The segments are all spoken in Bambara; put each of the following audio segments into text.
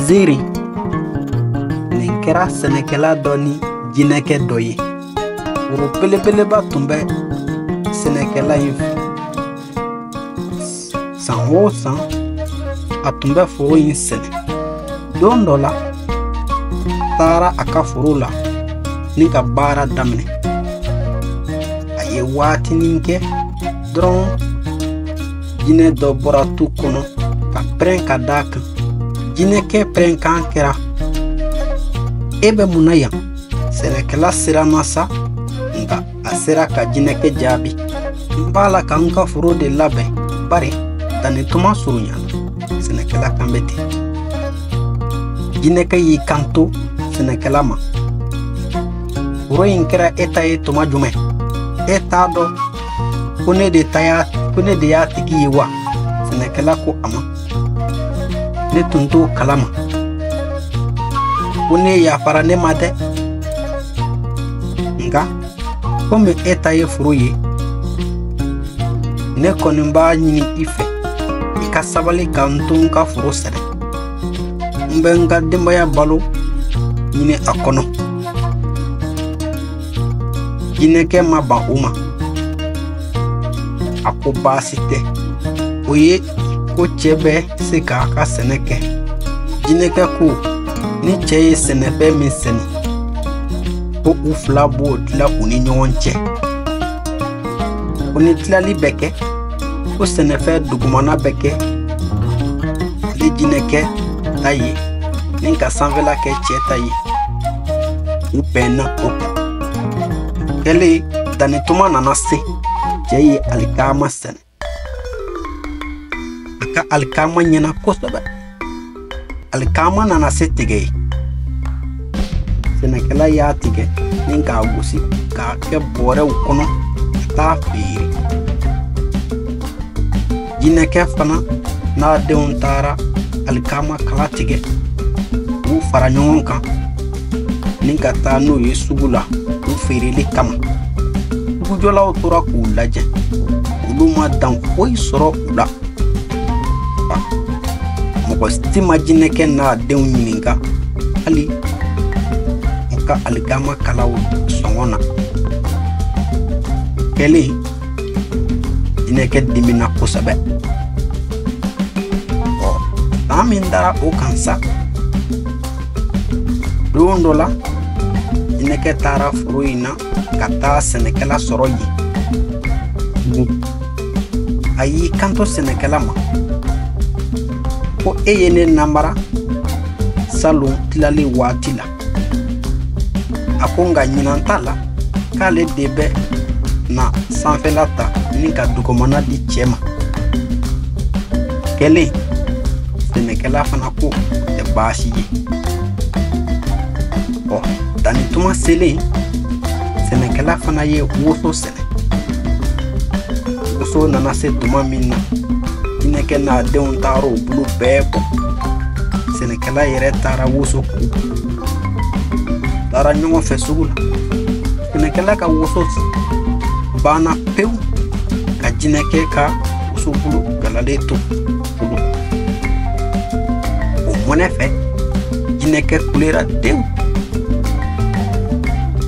Ziri nin kɛra sɛnɛkɛla dɔ ni jinɛkɛ dɔ ye. Foro belebeleba tun bɛ sɛnɛkɛla in fɛ. San o san a tun bɛ foro in sɛnɛ. Don dɔ la taara a ka foro la ni ka baara daminɛ. A ye waatinin kɛ dɔrɔn jinɛ dɔ bɔra tu kɔnɔ ka pɛrɛn ka d'a kan. Jinɛkɛ pɛrɛnkan kɛra: e bɛ mun na yan? Sɛnɛkɛla siranna sa, nka a sera ka jinɛkɛ jaabi: n b'a la ka n ka foro de labɛn, bari danni tuma surunyana. Sɛnɛkɛla kan bɛ ten. Jinɛkɛ y'i kanto sɛnɛkɛla ma: foro in kɛra e ta ye tuma jumɛn? E t'a dɔn ko ne de y'a tigi ye wa? Sɛnɛkɛla ko a ma: ne tun t'o kalama. Ko ne yafara ne ma dɛ. Nka komi e ta ye foro ye, ne kɔni b'a ɲini i fɛ i ka sabali ka n to n ka foro sɛnɛ. N bɛ n ka denbaya balo ɲini a kɔnɔ. Jinɛkɛ ma ban o ma. A ko baasi tɛ. O ye ko cɛ bɛ se k'a ka sɛnɛ kɛ. Jinɛkɛ ko ni cɛ ye sɛnɛfɛn min sɛnɛ, ko u fila b'o tila u ni ɲɔgɔn cɛ. Ko ni tilali bɛ kɛ, ko sɛnɛfɛn dugumana bɛ kɛ ale jinɛkɛ ta ye, ni ka sanfɛla kɛ cɛ ta ye. U bɛnna o kan. Kɛlen danni tuma nana se, cɛ ye alikama sɛnɛ. A ka alikama ɲɛna kosɛbɛ. Alikama nana se tigɛ ye. Sɛnɛkɛla y'a tigɛ ni k'a gosi k'a kɛ bɔrɛw kɔnɔ ka taa feere. Jinɛkɛ fana n'a denw taara alikama kala tigɛ k'u fara ɲɔgɔn kan ni ka taa n'o ye sugu la u feereli kama. Sugujɔlaw tora k'u lajɛ. Olu ma dan foyi sɔrɔ u la. Mɔgɔ si ma jinɛkɛ n'a denw ɲininka hali u ka alikama kalaw sɔngɔ na. Kɛlen, jinɛkɛ dimina kosɛbɛ. San min dara o kan sa, don dɔ la jinɛkɛ taara foro in na ka taa sɛnɛkɛla sɔrɔ yen. A y'i kanto sɛnɛkɛla ma: ko e ye ne namara salon tilali waati la. A ko nka ɲinan t'a la k'ale de bɛ na sanfɛla ta ni ka dugumana di cɛ ma. Kɛlen, sɛnɛkɛla fana ko tɛ baasi ye. Danni tuma selen, sɛnɛkɛla fana ye woso sɛnɛ. Woso nana se tuma min na, jinɛkɛ n'a denw taara o bulu bɛɛ bɔ. Sɛnɛkɛla yɛrɛ taara woso ko. Taara ɲɔgɔn fɛ sugu la. Sɛnɛkɛla ka woso banna pewu ka jinɛkɛ ka woso bulu galalen to bulu. O mɔnɛ fɛ, jinɛkɛ kulera dewu.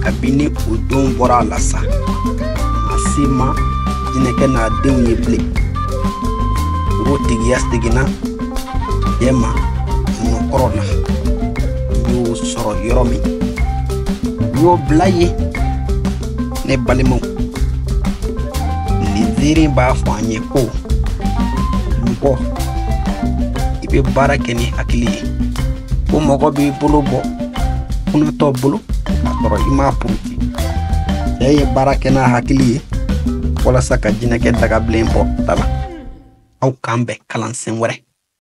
Kabini o don bɔra a la sa, a si ma jinɛkɛ n'a denw ye bilen. Foro tigiya seginna cɛ ma nɔkɔrɔ la. Y'o sɔrɔ yɔrɔ min, y'o bila ye. Ne balimaw, nin ziiri b'a fɔ an ye ko mɔgɔ, i bɛ baara kɛ ni hakili ye. Ko mɔgɔ b'i bolo bɔ kunatɔ bolo k'a sɔrɔ i m'a puruti. Cɛ ye baara kɛ n'a hakili ye walasa ka jinɛkɛ dagabilen bɔ da la. Aw k'an bɛn kalansen wɛrɛ.